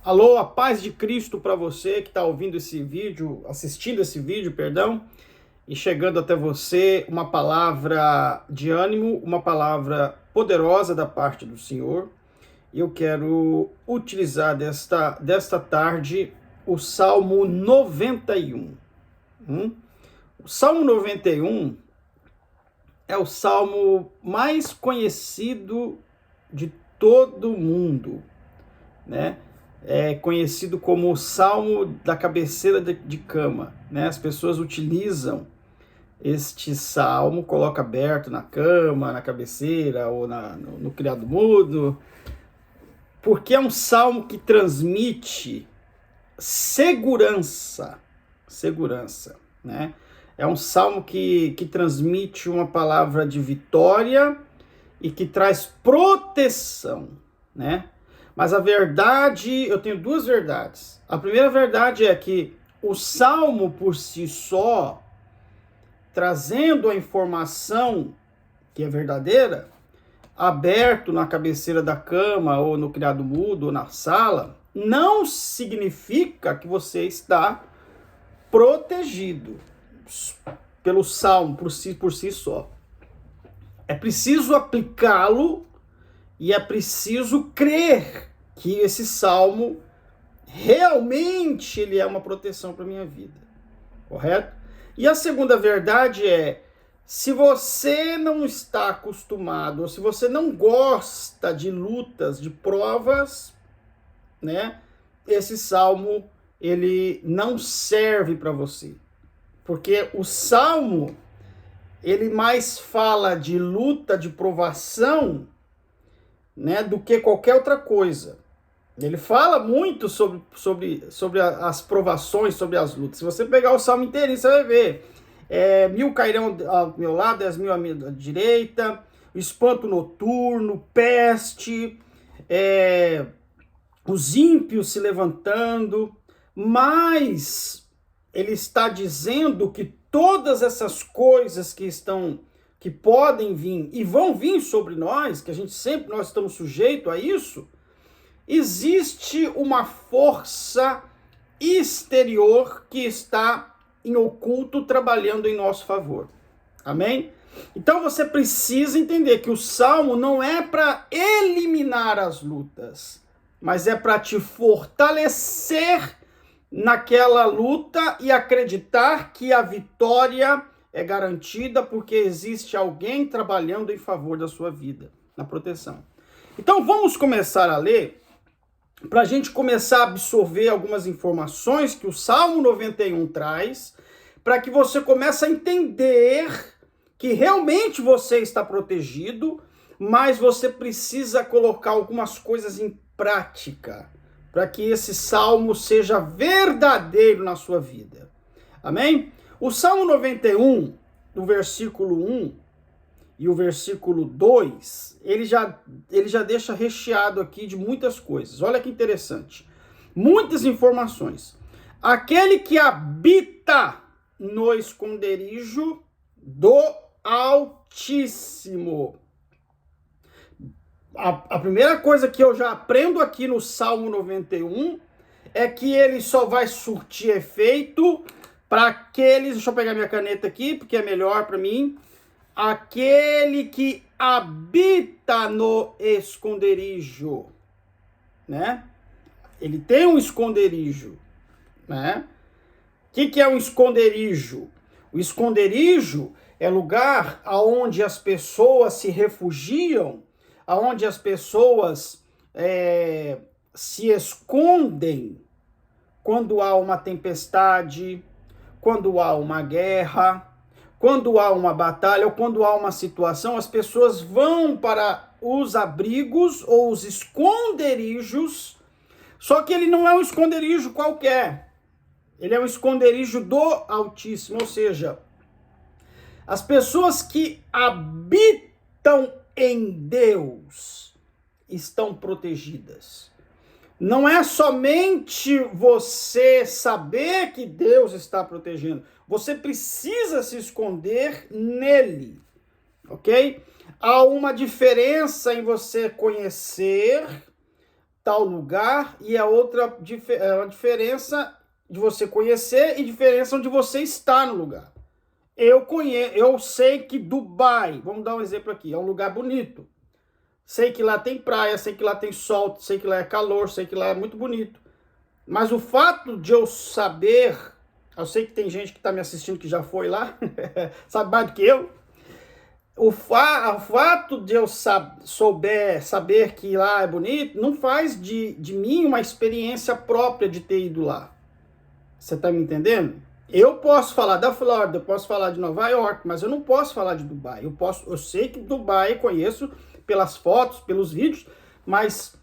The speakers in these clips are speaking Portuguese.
Alô, a paz de Cristo para você que está ouvindo esse vídeo, assistindo esse vídeo, perdão, e chegando até você uma palavra de ânimo, uma palavra poderosa da parte do Senhor. Eu quero utilizar desta tarde o Salmo 91. O Salmo 91 é o salmo mais conhecido de todo mundo, né? É conhecido como o Salmo da cabeceira de cama, né? As pessoas utilizam este salmo, coloca aberto na cama, na cabeceira ou no criado mudo, porque é um salmo que transmite segurança, né? É um salmo que transmite uma palavra de vitória e que traz proteção, né? Mas a verdade, eu tenho duas verdades. A primeira verdade é que o salmo por si só, trazendo a informação que é verdadeira, aberto na cabeceira da cama, ou no criado mudo, ou na sala, não significa que você está protegido pelo salmo por si só. É preciso aplicá-lo e é preciso crer que esse salmo realmente ele é uma proteção para a minha vida, correto? E a segunda verdade é, se você não está acostumado, ou se você não gosta de lutas, de provas, né? Esse salmo, ele não serve para você. Porque o salmo, ele mais fala de luta, de provação, né, do que qualquer outra coisa. Ele fala muito sobre as provações, sobre as lutas. Se você pegar o salmo inteirinho, você vai ver. 1000 cairão ao meu lado, 10.000 à minha direita, o espanto noturno, peste, os ímpios se levantando, mas ele está dizendo que todas essas coisas que podem vir e vão vir sobre nós, que nós estamos sujeitos a isso, existe uma força exterior que está em oculto trabalhando em nosso favor. Amém? Então você precisa entender que o salmo não é para eliminar as lutas, mas é para te fortalecer naquela luta e acreditar que a vitória é garantida porque existe alguém trabalhando em favor da sua vida, na proteção. Então vamos começar a ler, para a gente começar a absorver algumas informações que o Salmo 91 traz, para que você comece a entender que realmente você está protegido, mas você precisa colocar algumas coisas em prática, para que esse salmo seja verdadeiro na sua vida. Amém? O Salmo 91, o versículo 1 e o versículo 2, ele já deixa recheado aqui de muitas coisas. Olha que interessante. Muitas informações. Aquele que habita no esconderijo do Altíssimo. A primeira coisa que eu já aprendo aqui no Salmo 91 é que ele só vai surtir efeito para aqueles... Deixa eu pegar minha caneta aqui, porque é melhor para mim. Aquele que habita no esconderijo, né? Ele tem um esconderijo, né? O que é um esconderijo? O esconderijo é lugar onde as pessoas se refugiam, onde as pessoas se escondem quando há uma tempestade, quando há uma guerra, quando há uma batalha ou quando há uma situação, as pessoas vão para os abrigos ou os esconderijos, só que ele não é um esconderijo qualquer, ele é um esconderijo do Altíssimo, ou seja, as pessoas que habitam em Deus estão protegidas. Não é somente você saber que Deus está protegendo, você precisa se esconder nele, ok? Há uma diferença em você conhecer tal lugar, e a outra é uma diferença de você conhecer e diferença de você estar no lugar. Eu sei que Dubai, vamos dar um exemplo aqui, é um lugar bonito. Sei que lá tem praia, sei que lá tem sol, sei que lá é calor, sei que lá é muito bonito. Mas o fato de eu saber, eu sei que tem gente que está me assistindo que já foi lá, sabe mais do que eu. O fato de eu saber que lá é bonito, não faz de mim uma experiência própria de ter ido lá. Você está me entendendo? Eu posso falar da Flórida, eu posso falar de Nova York, mas eu não posso falar de Dubai. Eu sei que Dubai eu conheço pelas fotos, pelos vídeos, mas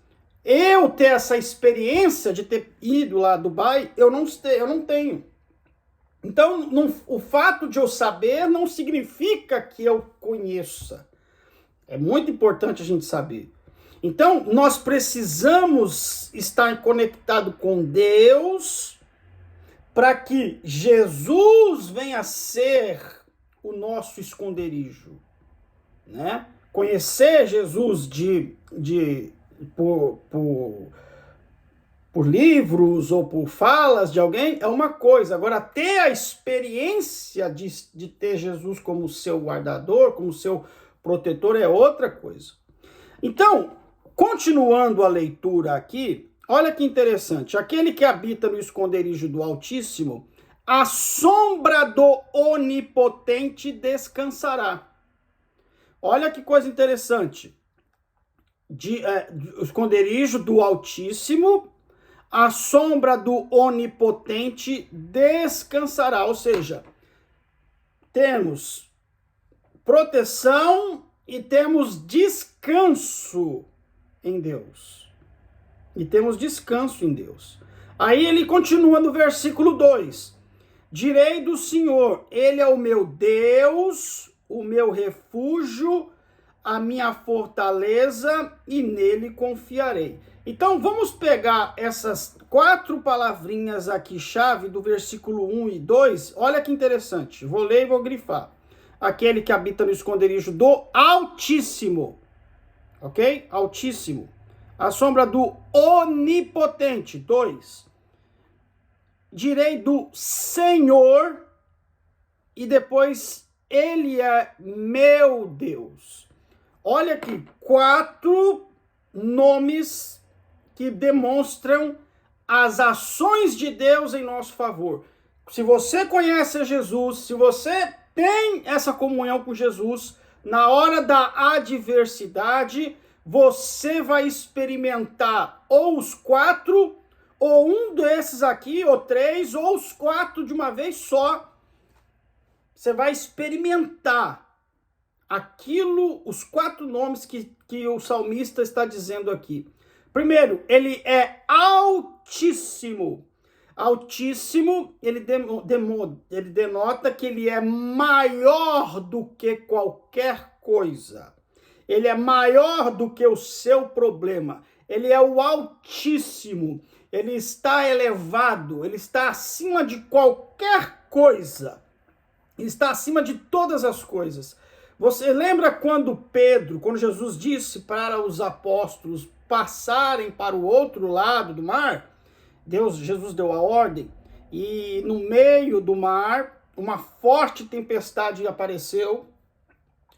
eu ter essa experiência de ter ido lá a Dubai, eu não tenho. Então, o fato de eu saber não significa que eu conheça. É muito importante a gente saber. Então, nós precisamos estar conectado com Deus para que Jesus venha a ser o nosso esconderijo, né? Conhecer Jesus por livros ou por falas de alguém é uma coisa. Agora, ter a experiência de ter Jesus como seu guardador, como seu protetor, é outra coisa. Então, continuando a leitura aqui, olha que interessante. Aquele que habita no esconderijo do Altíssimo, a sombra do Onipotente descansará. Olha que coisa interessante. O esconderijo do Altíssimo, a sombra do Onipotente descansará. Ou seja, temos proteção e temos descanso em Deus. E temos descanso em Deus. Aí ele continua no versículo 2. Direi do Senhor, ele é o meu Deus, o meu refúgio, a minha fortaleza, e nele confiarei. Então, vamos pegar essas 4 palavrinhas aqui, chave, do versículo 1 e 2. Olha que interessante. Vou ler e vou grifar. Aquele que habita no esconderijo do Altíssimo. Ok? Altíssimo. A sombra do Onipotente. 2. Direi do Senhor. E depois, ele é meu Deus. Olha aqui, 4 nomes que demonstram as ações de Deus em nosso favor. Se você conhece a Jesus, se você tem essa comunhão com Jesus, na hora da adversidade, você vai experimentar ou os 4, ou um desses aqui, ou 3, ou os 4 de uma vez só. Você vai experimentar aquilo, os 4 nomes que o salmista está dizendo aqui. Primeiro, ele é altíssimo. Altíssimo, ele denota que ele é maior do que qualquer coisa. Ele é maior do que o seu problema. Ele é o Altíssimo. Ele está elevado, ele está acima de qualquer coisa. Ele está acima de todas as coisas. Você lembra quando Jesus disse para os apóstolos passarem para o outro lado do mar? Jesus deu a ordem, e no meio do mar, uma forte tempestade apareceu,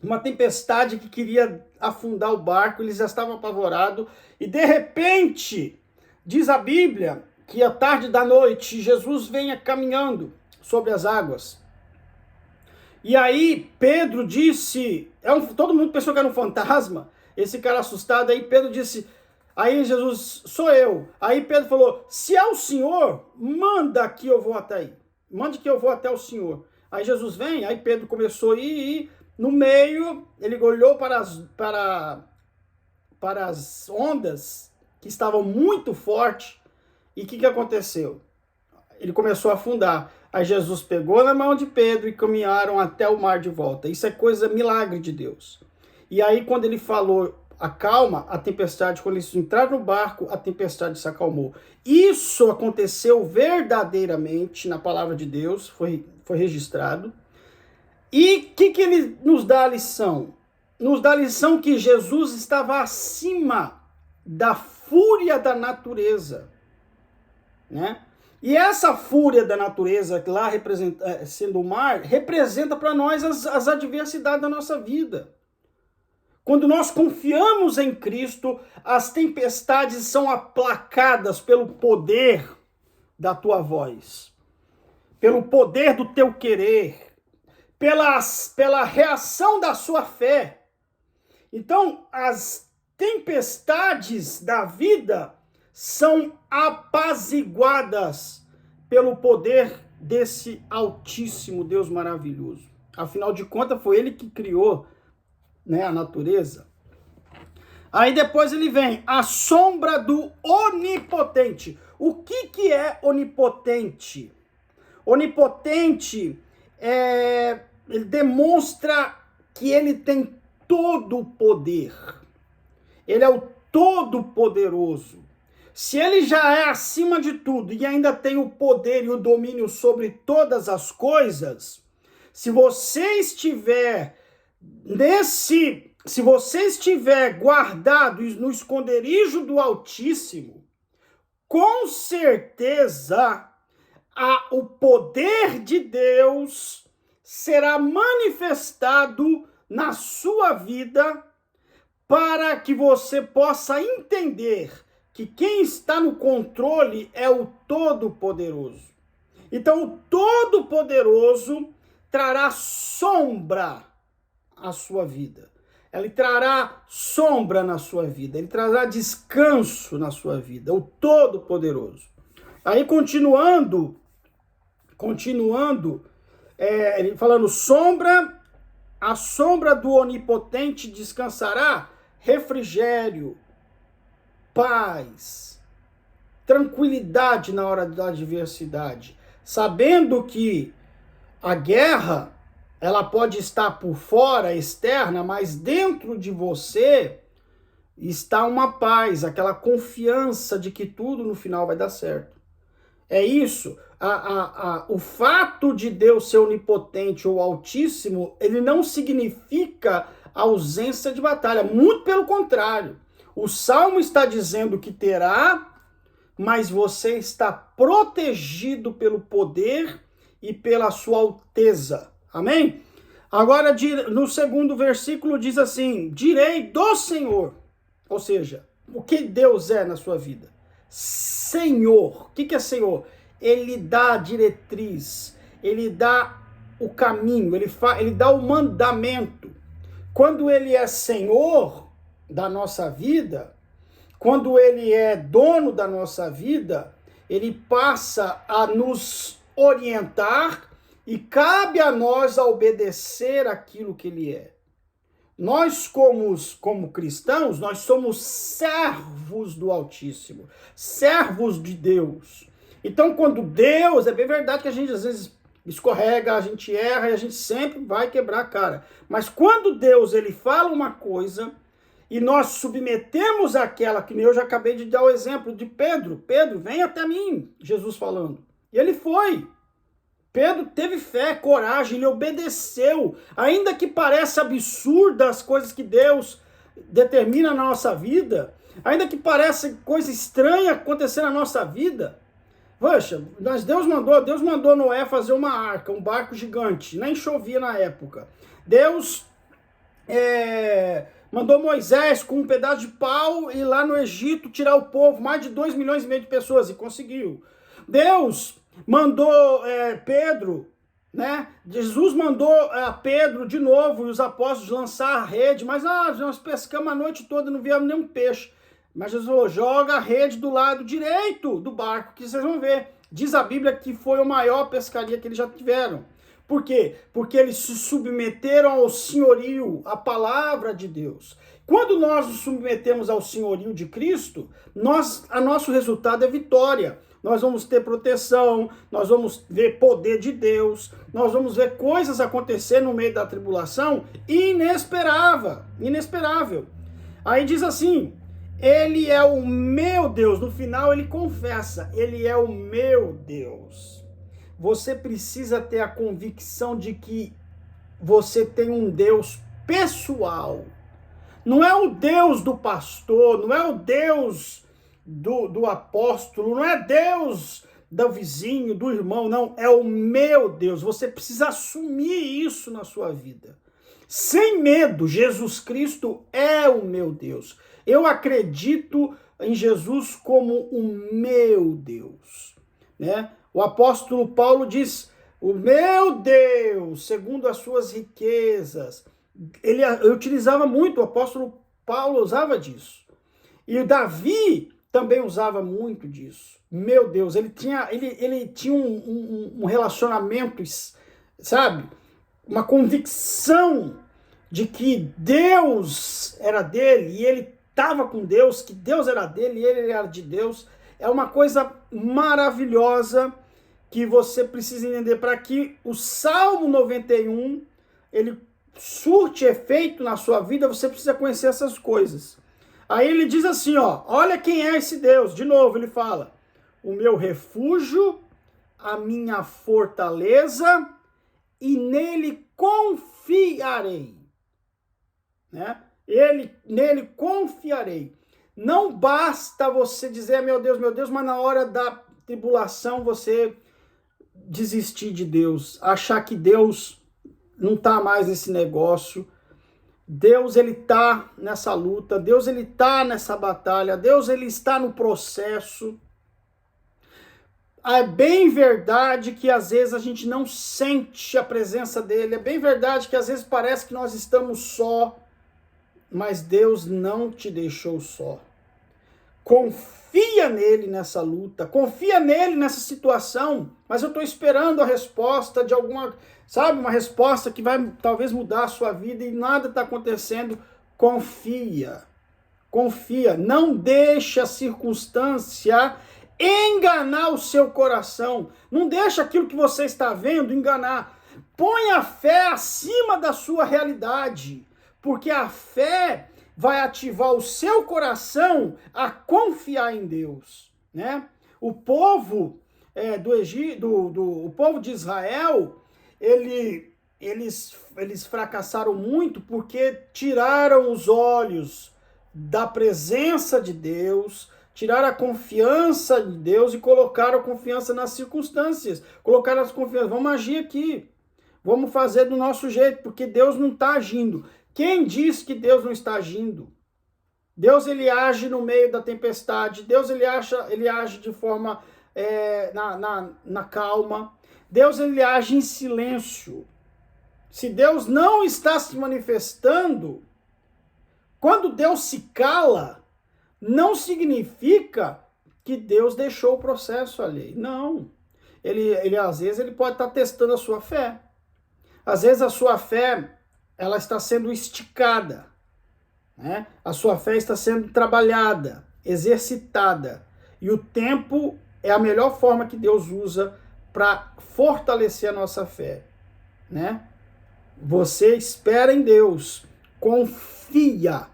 uma tempestade que queria afundar o barco, eles já estavam apavorados, e de repente, diz a Bíblia, que à tarde da noite, Jesus venha caminhando sobre as águas. E aí Pedro disse, todo mundo pensou que era um fantasma, esse cara assustado, aí Pedro disse, aí Jesus, sou eu. Aí Pedro falou, se é o Senhor, manda que eu vou até aí. Mande que eu vou até o Senhor. Aí Jesus vem, aí Pedro começou a ir, e no meio, ele olhou para as ondas, que estavam muito fortes, e o que aconteceu? Ele começou a afundar. Aí Jesus pegou na mão de Pedro e caminharam até o mar de volta. Isso é coisa, milagre de Deus. E aí quando ele falou, acalma a tempestade, quando eles entraram no barco, a tempestade se acalmou. Isso aconteceu verdadeiramente na palavra de Deus, foi registrado. E o que ele nos dá a lição? Nos dá a lição que Jesus estava acima da fúria da natureza, né? E essa fúria da natureza, que lá sendo o mar, representa para nós as adversidades da nossa vida. Quando nós confiamos em Cristo, as tempestades são aplacadas pelo poder da tua voz, pelo poder do teu querer, pela reação da sua fé. Então, as tempestades da vida são apaziguadas pelo poder desse Altíssimo Deus maravilhoso. Afinal de contas, foi ele que criou, né, a natureza. Aí depois ele vem a sombra do onipotente. O que é onipotente? Onipotente ele demonstra que ele tem todo o poder. Ele é o todo-poderoso. Se ele já é acima de tudo e ainda tem o poder e o domínio sobre todas as coisas, se você estiver guardado no esconderijo do Altíssimo, com certeza o poder de Deus será manifestado na sua vida para que você possa entender que quem está no controle é o Todo-Poderoso. Então, o Todo-Poderoso trará sombra à sua vida. Ele trará sombra na sua vida. Ele trará descanso na sua vida. O Todo-Poderoso. Aí, continuando, ele falando sombra, a sombra do Onipotente descansará, refrigério, paz, tranquilidade na hora da adversidade, sabendo que a guerra, ela pode estar por fora, externa, mas dentro de você está uma paz, aquela confiança de que tudo no final vai dar certo. É isso. O fato de Deus ser onipotente ou altíssimo, ele não significa ausência de batalha. Muito pelo contrário. O Salmo está dizendo que terá, mas você está protegido pelo poder e pela sua alteza. Amém? Agora, no segundo versículo diz assim, direi do Senhor. Ou seja, o que Deus é na sua vida? Senhor. O que é Senhor? Ele dá a diretriz, ele dá o caminho, ele dá o mandamento. Quando ele é Senhor da nossa vida, quando ele é dono da nossa vida, ele passa a nos orientar e cabe a nós a obedecer aquilo que ele é. Nós, como cristãos, nós somos servos do Altíssimo, servos de Deus. Então, quando Deus, é bem verdade que a gente às vezes escorrega, a gente erra e a gente sempre vai quebrar a cara. Mas quando Deus, ele fala uma coisa e nós submetemos aquela, que eu já acabei de dar o exemplo de Pedro. Pedro, vem até mim, Jesus falando. E ele foi. Pedro teve fé, coragem, ele obedeceu, ainda que pareça absurda as coisas que Deus determina na nossa vida, ainda que pareça coisa estranha acontecer na nossa vida. Poxa, Deus mandou Noé fazer uma arca, um barco gigante, nem chovia na época. Deus mandou Moisés com um pedaço de pau ir lá no Egito tirar o povo, mais de 2,5 milhões de pessoas, e conseguiu. Deus mandou Pedro, né? Jesus mandou Pedro de novo e os apóstolos lançar a rede, mas nós pescamos a noite toda e não viemos nenhum peixe. Mas Jesus falou, joga a rede do lado direito do barco, que vocês vão ver. Diz a Bíblia que foi a maior pescaria que eles já tiveram. Por quê? Porque eles se submeteram ao senhorio, à palavra de Deus. Quando nós nos submetemos ao senhorio de Cristo, nosso resultado é vitória. Nós vamos ter proteção, nós vamos ver poder de Deus, nós vamos ver coisas acontecer no meio da tribulação inesperável. Aí diz assim, ele é o meu Deus. No final ele confessa, ele é o meu Deus. Você precisa ter a convicção de que você tem um Deus pessoal. Não é o Deus do pastor, não é o Deus do apóstolo, não é Deus do vizinho, do irmão, não, é o meu Deus. Você precisa assumir isso na sua vida. Sem medo, Jesus Cristo é o meu Deus. Eu acredito em Jesus como o meu Deus, né? O apóstolo Paulo diz: o meu Deus, segundo as suas riquezas. Ele utilizava muito, o apóstolo Paulo usava disso. E o Davi também usava muito disso. Meu Deus, ele tinha um relacionamento, sabe? Uma convicção de que Deus era dele e ele estava com Deus, que Deus era dele e ele era de Deus. É uma coisa maravilhosa que você precisa entender para que o Salmo 91 ele surte efeito na sua vida. Você precisa conhecer essas coisas. Aí ele diz assim, ó, olha quem é esse Deus. De novo ele fala: o meu refúgio, a minha fortaleza, e nele confiarei, né? Nele confiarei. Não basta você dizer meu Deus, mas na hora da tribulação você desistir de Deus, achar que Deus não está mais nesse negócio. Deus, ele está nessa luta, Deus, ele está nessa batalha, Deus, ele está no processo. É bem verdade que às vezes a gente não sente a presença dele, é bem verdade que às vezes parece que nós estamos só, mas Deus não te deixou só. Confia nele nessa luta, confia nele nessa situação, mas eu estou esperando a resposta de alguma, sabe, uma resposta que vai talvez mudar a sua vida e nada está acontecendo. Confia, confia, não deixe a circunstância enganar o seu coração, não deixa aquilo que você está vendo enganar. Põe a fé acima da sua realidade, porque a fé vai ativar o seu coração a confiar em Deus, né? O povo do Egito, o povo de Israel, eles fracassaram muito porque tiraram os olhos da presença de Deus, tiraram a confiança de Deus e colocaram a confiança nas circunstâncias, colocaram as confianças, vamos agir aqui, vamos fazer do nosso jeito, porque Deus não está agindo. Quem diz que Deus não está agindo? Deus, ele age no meio da tempestade. Deus, ele age de forma na calma. Deus, ele age em silêncio. Se Deus não está se manifestando, quando Deus se cala, não significa que Deus deixou o processo ali. Não. Ele às vezes, ele pode estar testando a sua fé. Às vezes, a sua fé ela está sendo esticada, né? A sua fé está sendo trabalhada, exercitada. E o tempo é a melhor forma que Deus usa para fortalecer a nossa fé, né? Você espera em Deus, confia.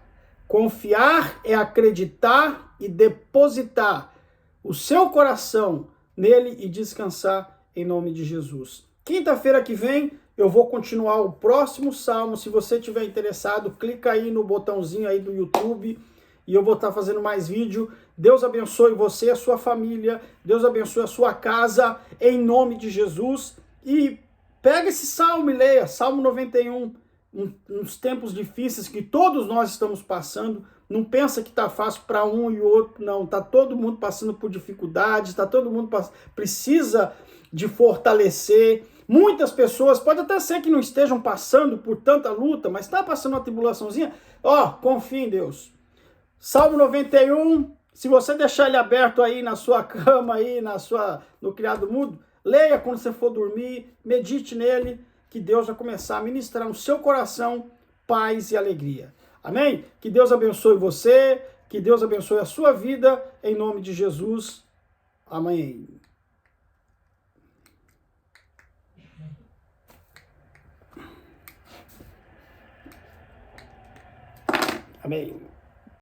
Confiar é acreditar e depositar o seu coração nele e descansar em nome de Jesus. Quinta-feira que vem eu vou continuar o próximo salmo. Se você tiver interessado, clica aí no botãozinho aí do YouTube e eu vou estar fazendo mais vídeo. Deus abençoe você e a sua família. Deus abençoe a sua casa, em nome de Jesus. E pega esse salmo e leia, Salmo 91, nos tempos difíceis que todos nós estamos passando. Não pensa que está fácil para um e outro, não. Está todo mundo passando por dificuldades, está todo mundo precisa de fortalecer. Muitas pessoas, pode até ser que não estejam passando por tanta luta, mas está passando uma tribulaçãozinha, confia em Deus. Salmo 91, se você deixar ele aberto aí na sua cama, aí no criado mudo, leia quando você for dormir, medite nele, que Deus vai começar a ministrar no seu coração paz e alegria. Amém? Que Deus abençoe você, que Deus abençoe a sua vida, em nome de Jesus. Amém. Amém.